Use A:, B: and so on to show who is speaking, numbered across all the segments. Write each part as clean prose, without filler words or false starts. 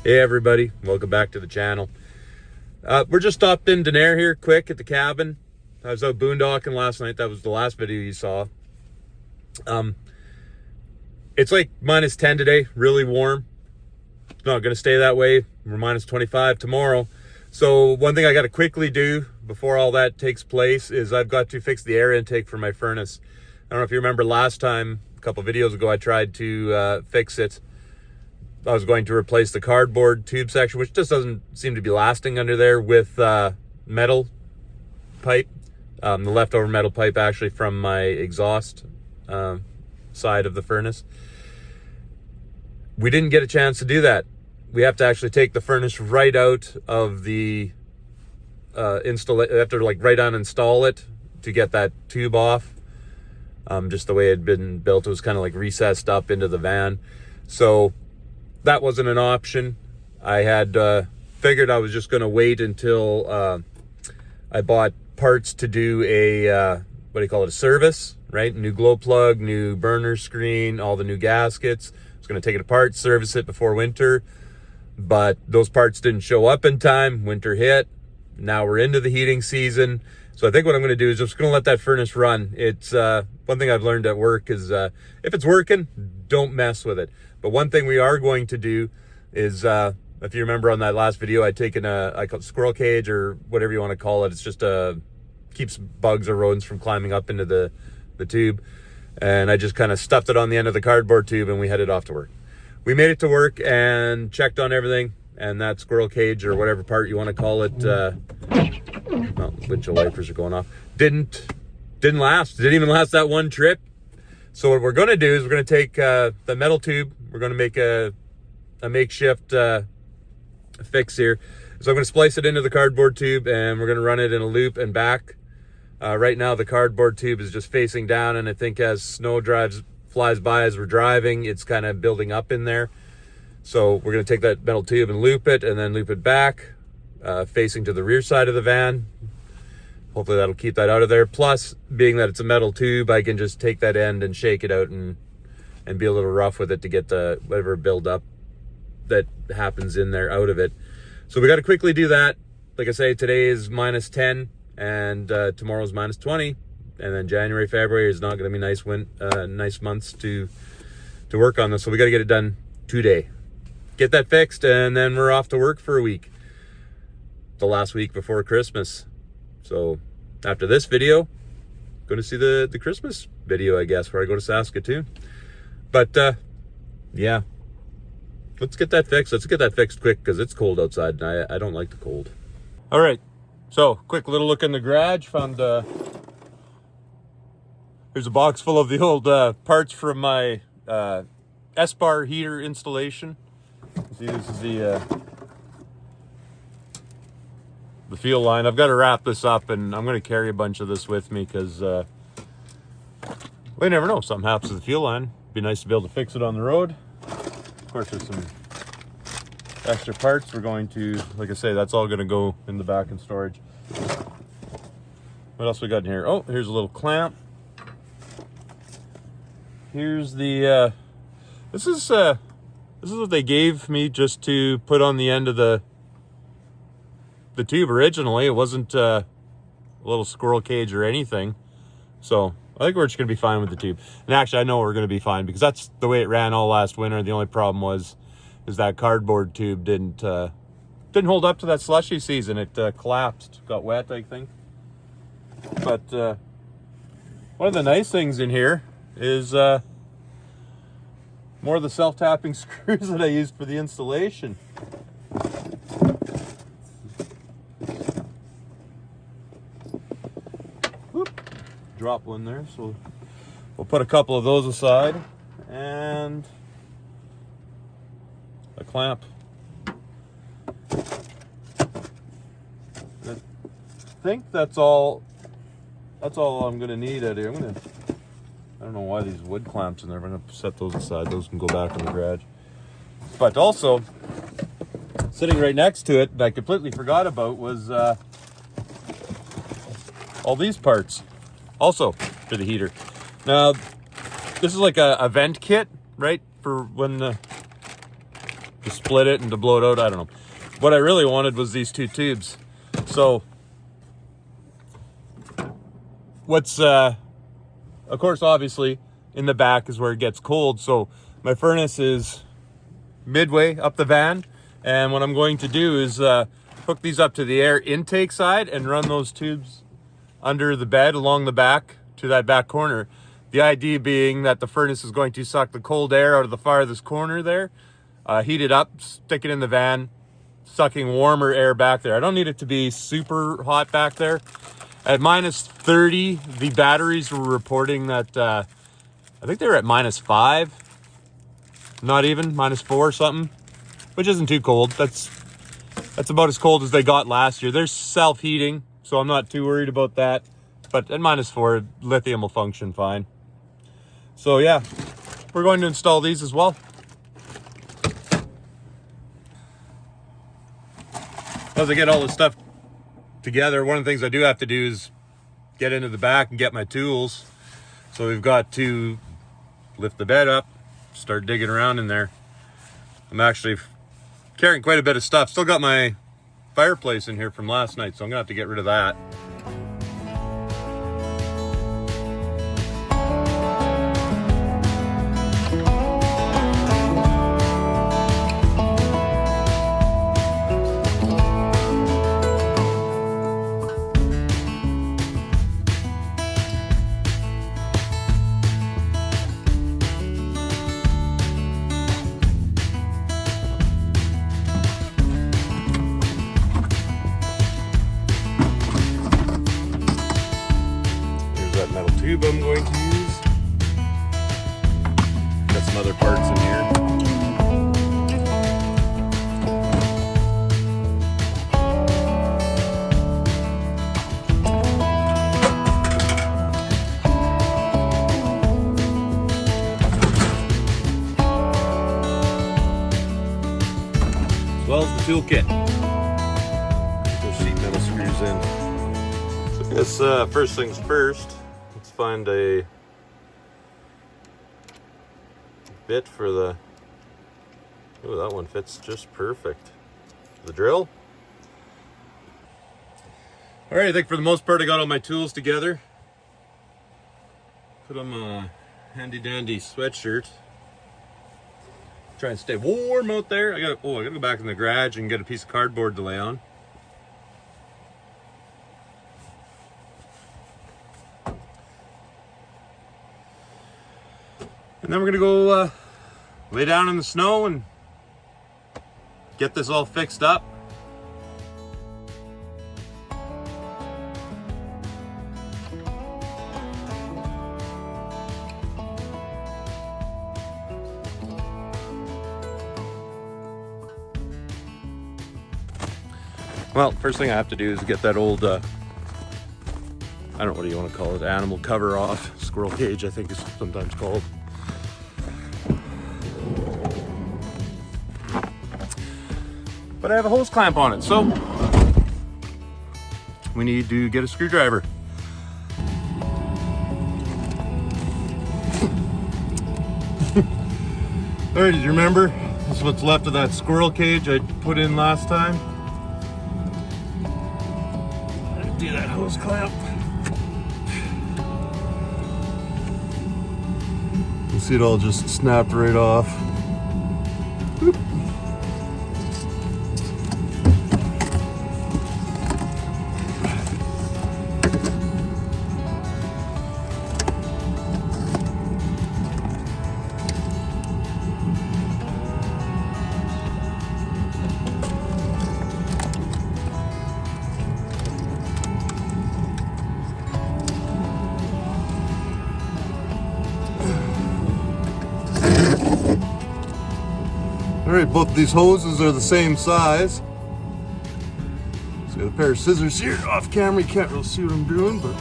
A: Hey everybody, welcome back to the channel. We're just stopped in Denair here quick at the cabin. I was out boondocking last night. That was the last video you saw. It's like -10 today, really warm. It's not going to stay that way. We're -25 tomorrow. So one thing I got to quickly do before all that takes place is I've got to fix the air intake for my furnace. I don't know if you remember last time, a couple videos ago, I tried to fix it. I was going to replace the cardboard tube section, which just doesn't seem to be lasting under there, with metal pipe, the leftover metal pipe actually from my exhaust side of the furnace. We didn't get a chance to do that. We have to actually take the furnace right out of the install. We have to like right uninstall it to get that tube off. Just the way it had been built, it was kind of like recessed up into the van. So that wasn't an option. I had figured I was just going to wait until I bought parts to do a a service, right? New glow plug, new burner screen, all the new gaskets. I was going to take it apart, service it before winter, but those parts didn't show up in time. Winter hit. Now we're into the heating season. So I think what I'm going to do is just going to let that furnace run. It's one thing I've learned at work is if it's working, don't mess with it. But one thing we are going to do is, if you remember on that last video, I'd taken I call it squirrel cage or whatever you want to call it. It's just keeps bugs or rodents from climbing up into the tube. And I just kind of stuffed it on the end of the cardboard tube and we headed off to work. We made it to work and checked on everything. And that squirrel cage or whatever part you want to call it, well, windshield wipers are going off. Didn't last. Didn't even last that one trip. So what we're going to do is we're going to take the metal tube. We're going to make a makeshift fix here. So I'm going to splice it into the cardboard tube and we're going to run it in a loop and back. Right now the cardboard tube is just facing down, and I think as snow flies by as we're driving, it's kind of building up in there. So we're going to take that metal tube and loop it and then loop it back, facing to the rear side of the van. Hopefully that'll keep that out of there. Plus, being that it's a metal tube, I can just take that end and shake it out and be a little rough with it to get the whatever buildup that happens in there out of it. So we got to quickly do that. Like I say, today is -10 and tomorrow's -20. And then January, February is not going to be nice months to work on this. So we got to get it done today. Get that fixed and then we're off to work for a week. The last week before Christmas. So after this video, going to see the Christmas video, I guess, where I go to Saskatoon. But yeah, let's get that fixed. Let's get that fixed quick because it's cold outside and I don't like the cold. All right, so quick little look in the garage. Found there's a box full of the old parts from my S-bar heater installation. See, this is the fuel line. I've got to wrap this up and I'm going to carry a bunch of this with me because we never know, something happens to the fuel line. Be nice to be able to fix it on the road. Of course, there's some extra parts. We're going to, like I say, that's all going to go in the back in storage. What else we got in here? Oh, here's a little clamp. Here's the this is what they gave me just to put on the end of the tube originally. It wasn't a little squirrel cage or anything. So I think we're just going to be fine with the tube. And actually, I know we're going to be fine because that's the way it ran all last winter. The only problem is that cardboard tube didn't hold up to that slushy season. It collapsed, got wet, I think. But one of the nice things in here is more of the self-tapping screws that I used for the installation. Whoop. Drop one there, so we'll put a couple of those aside and a clamp. I think that's all I'm going to need out here. I don't know why these wood clamps in there. I'm going to set those aside. Those can go back in the garage. But also, sitting right next to it, that I completely forgot about, was all these parts. Also for the heater. Now, this is like a vent kit, right? For when to split it and to blow it out. I don't know. What I really wanted was these two tubes. So what's, of course, obviously, in the back is where it gets cold. So my furnace is midway up the van. And what I'm going to do is hook these up to the air intake side and run those tubes under the bed along the back to that back corner. The idea being that the furnace is going to suck the cold air out of the farthest corner there, heat it up, stick it in the van, sucking warmer air back there. I don't need it to be super hot back there. At minus 30, the batteries were reporting that, I think they were at minus 5, not even, minus 4 or something, which isn't too cold. That's about as cold as they got last year. They're self-heating, so I'm not too worried about that. But at minus 4, lithium will function fine. So yeah, we're going to install these as well. As I get all this stuff together, one of the things I do have to do is get into the back and get my tools. So we've got to lift the bed up, start digging around in there. I'm actually carrying quite a bit of stuff. Still got my fireplace in here from last night, so I'm gonna have to get rid of that. Metal tube I'm going to use. Got some other parts in here. As well as the tool kit. Get those sheet metal screws in. So I guess first things first. Find a bit for the, oh, that one fits just perfect. The drill. All right, I think for the most part I got all my tools together. Put on my handy dandy sweatshirt. Try and stay warm out there. I gotta go back in the garage and get a piece of cardboard to lay on. And then we're gonna go lay down in the snow and get this all fixed up. Well, first thing I have to do is get that old, I don't know what you want to call it, animal cover off. Squirrel cage, I think is sometimes called. But I have a hose clamp on it, so we need to get a screwdriver. All right, do you remember? This is what's left of that squirrel cage I put in last time. Do that hose clamp. You see it all just snapped right off. Oop. Alright, both of these hoses are the same size. So got a pair of scissors here. Off camera, you can't really see what I'm doing, but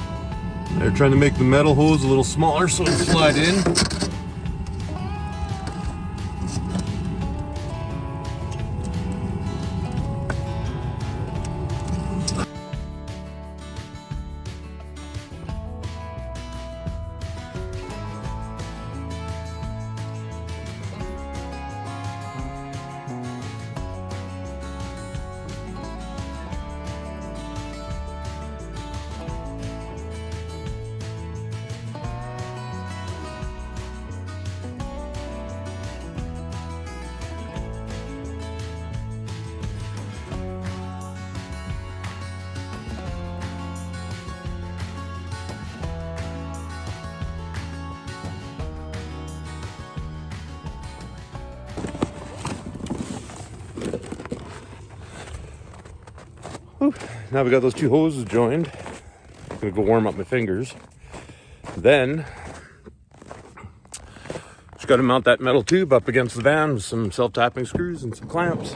A: they're trying to make the metal hose a little smaller so it'll slide in. Whew. Now we got those two hoses joined. I'm gonna go warm up my fingers. Then just got to mount that metal tube up against the van with some self-tapping screws and some clamps.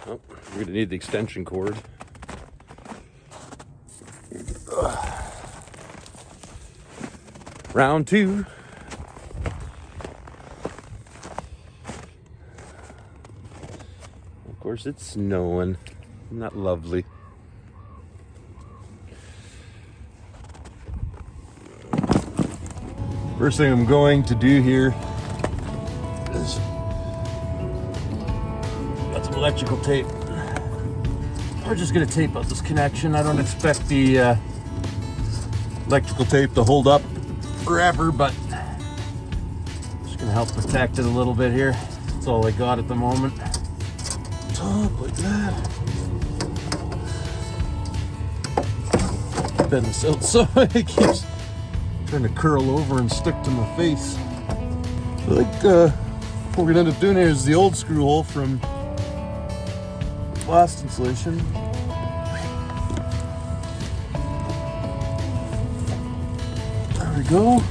A: Oh, we're gonna need the extension cord. Round two. Of course, it's snowing. Isn't that lovely? First thing I'm going to do here is got some electrical tape. We're just going to tape up this connection. I don't expect the electrical tape to hold up forever, but just going to help protect it a little bit here. That's all I got at the moment. Top like that. Bend this out so it keeps trying to curl over and stick to my face. I think what we're gonna end up doing here is the old screw hole from last installation. There we go.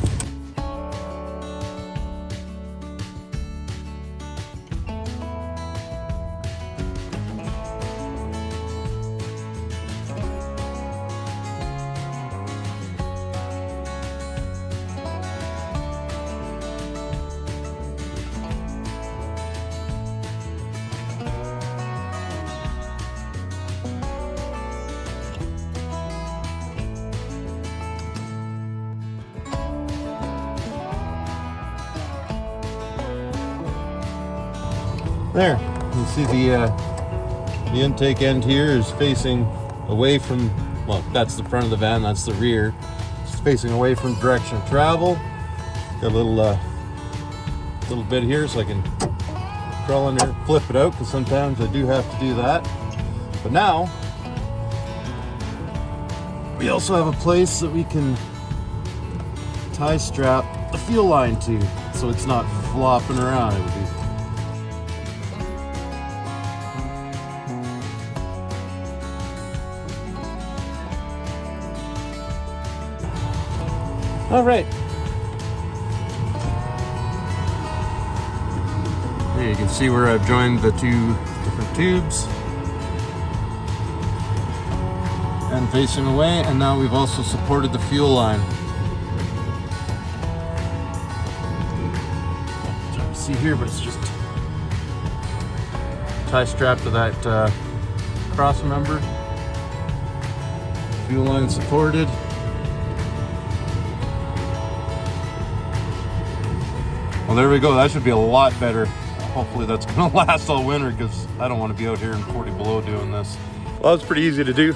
A: There, you see the intake end here is facing away from, well, that's the front of the van, that's the rear. It's facing away from direction of travel. Got a little bit here so I can crawl in there, flip it out, because sometimes I do have to do that. But now, we also have a place that we can tie strap the fuel line to, so it's not flopping around. It would be all right. Here you can see where I've joined the two different tubes and facing away, and now we've also supported the fuel line. You see here, but it's just tie strap to that cross member. Fuel line supported. Well, there we go. That should be a lot better. Hopefully that's going to last all winter, because I don't want to be out here in 40 below doing this. Well, it's pretty easy to do.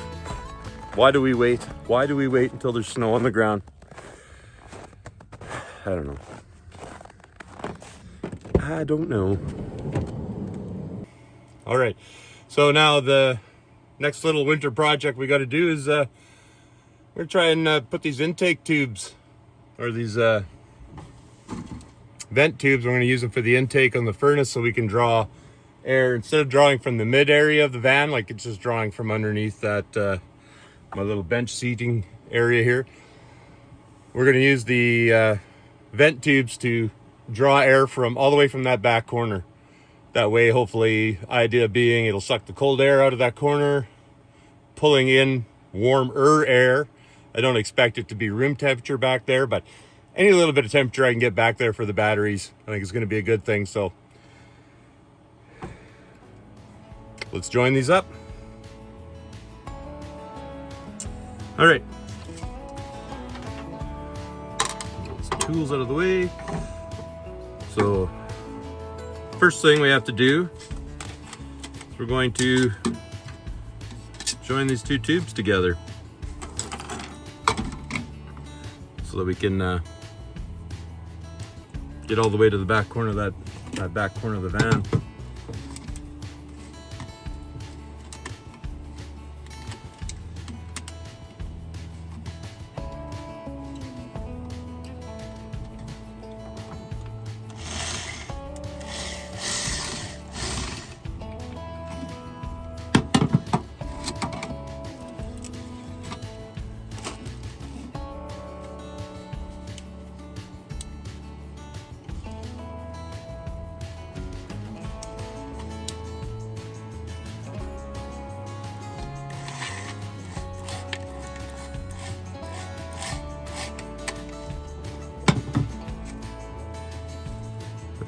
A: Why do we wait? Why do we wait until there's snow on the ground? I don't know. I don't know. All right. So now the next little winter project we got to do is we're going to try and put these intake tubes, or these vent tubes. We're going to use them for the intake on the furnace, so we can draw air instead of drawing from the mid area of the van, like it's just drawing from underneath that my little bench seating area here. We're going to use the vent tubes to draw air from all the way from that back corner. That way, hopefully, idea being it'll suck the cold air out of that corner, pulling in warmer air. I don't expect it to be room temperature back there, but any little bit of temperature I can get back there for the batteries, I think it's going to be a good thing. So let's join these up. All right. Get some tools out of the way. So first thing we have to do is we're going to join these two tubes together so that we can get all the way to the back corner of that back corner of the van.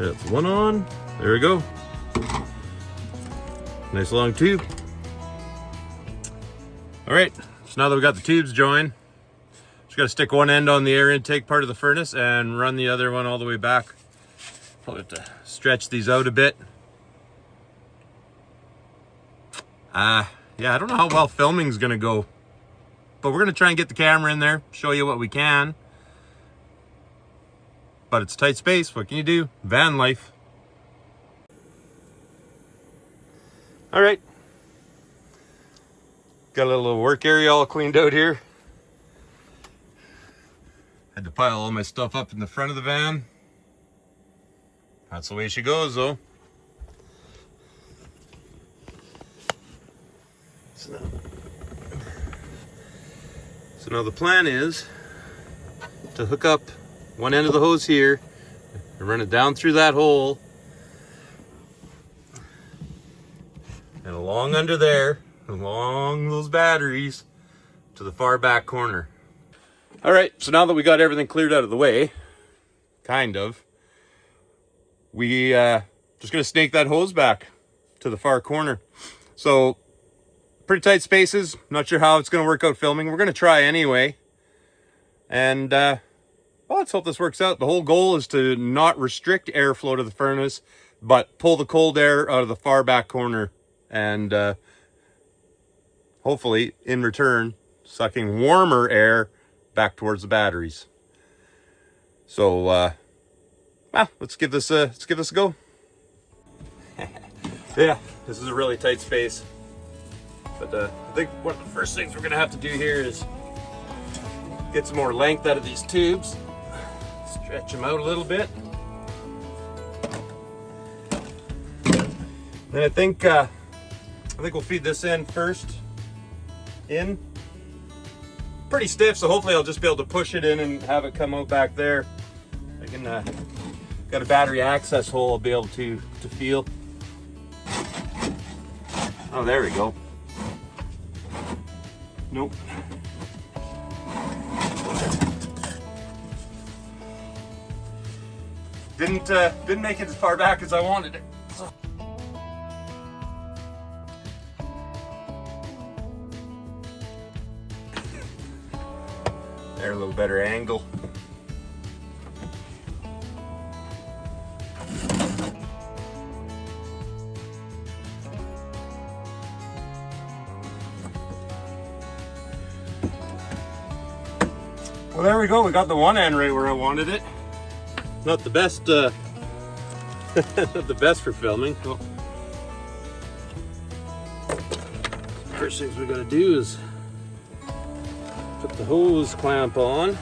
A: That's one on. There we go. Nice long tube. All right, so now that we got the tubes joined, just gotta stick one end on the air intake part of the furnace and run the other one all the way back. Probably have to stretch these out a bit. Yeah, I don't know how well filming's gonna go, but we're gonna try and get the camera in there, show you what we can. But it's tight space, what can you do? Van life. All right. Got a little work area all cleaned out here. Had to pile all my stuff up in the front of the van. That's the way she goes though. So now the plan is to hook up one end of the hose here and run it down through that hole and along under there, along those batteries to the far back corner. All right, so now that we got everything cleared out of the way, kind of, we just gonna snake that hose back to the far corner. So pretty tight spaces, not sure how it's gonna work out filming. We're gonna try anyway. And well, let's hope this works out. The whole goal is to not restrict airflow to the furnace, but pull the cold air out of the far back corner and hopefully in return sucking warmer air back towards the batteries. So well, let's give this a go. Yeah, this is a really tight space, but I think one of the first things we're gonna have to do here is get some more length out of these tubes, stretch them out a little bit. Then I think we'll feed this in first. In pretty stiff, so hopefully I'll just be able to push it in and have it come out back there. I can got a battery access hole I'll be able to feel. Oh, there we go. Nope. Didn't make it as far back as I wanted it. There, a little better angle. Well, there we go. We got the one end right where I wanted it. Not the best, not the best for filming. Well, first things we gotta do is put the hose clamp on.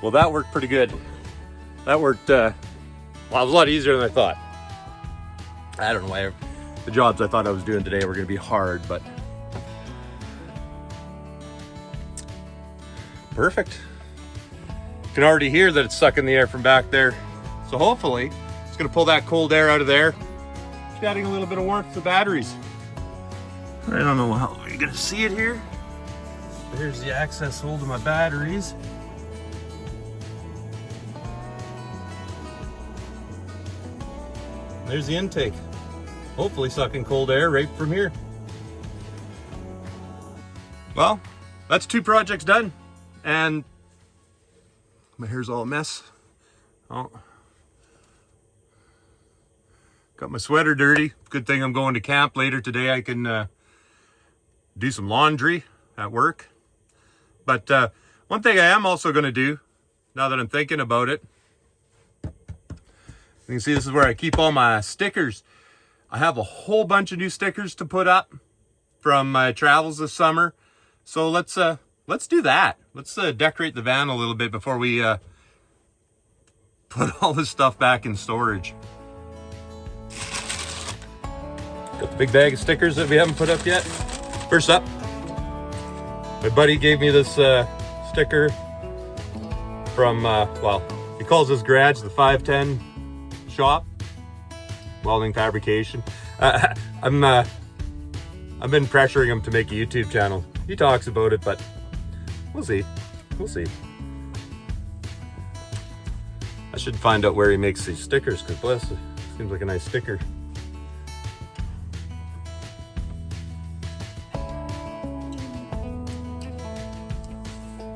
A: Well, that worked pretty good. That worked, well, it was a lot easier than I thought. I don't know why the jobs I thought I was doing today were gonna be hard, but perfect. You can already hear that it's sucking the air from back there. So hopefully it's gonna pull that cold air out of there, just adding a little bit of warmth to the batteries. I don't know how you're gonna see it here. Here's the access hole to my batteries. There's the intake. Hopefully sucking cold air right from here. Well, that's 2 projects done. And my hair's all a mess. Oh. Got my sweater dirty. Good thing I'm going to camp later today. I can do some laundry at work. But one thing I am also going to do, now that I'm thinking about it, you can see this is where I keep all my stickers. I have a whole bunch of new stickers to put up from my travels this summer. So let's do that. Let's decorate the van a little bit before we put all this stuff back in storage. Got the big bag of stickers that we haven't put up yet. First up, my buddy gave me this sticker from, well, he calls his garage the 510 shop, welding fabrication. I've been pressuring him to make a YouTube channel. He talks about it, but we'll see. We'll see. I should find out where he makes these stickers, because bless it, seems like a nice sticker.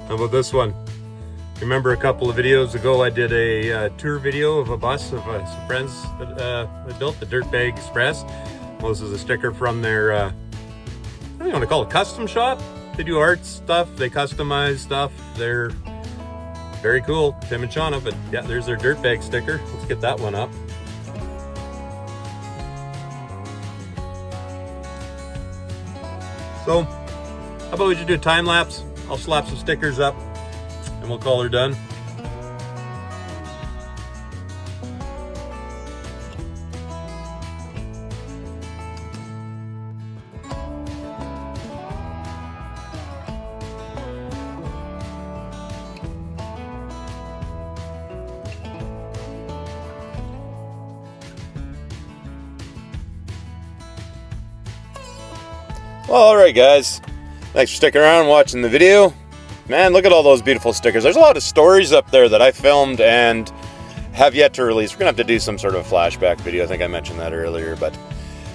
A: How about this one? Remember a couple of videos ago I did a tour video of a bus of some friends that built the Dirtbag Express. Well, this is a sticker from their, I don't know, you want to call it custom shop? They do art stuff, they customize stuff. They're very cool, Tim and Shauna, but yeah, there's their Dirtbag sticker. Let's get that one up. So, how about we just do a time lapse? I'll slap some stickers up and we'll call her done. Well, alright guys, thanks for sticking around and watching the video. Man, look at all those beautiful stickers. There's a lot of stories up there that I filmed and have yet to release. We're gonna have to do some sort of a flashback video. I think I mentioned that earlier, but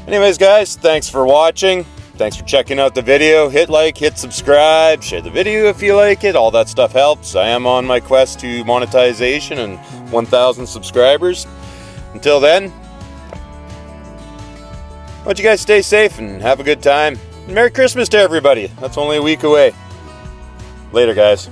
A: anyways guys, thanks for watching. Thanks for checking out the video. Hit like, hit subscribe, share the video if you like it. All that stuff helps. I am on my quest to monetization and 1,000 subscribers. Until then, why don't you guys stay safe and have a good time. Merry Christmas to everybody. That's only a week away. Later, guys.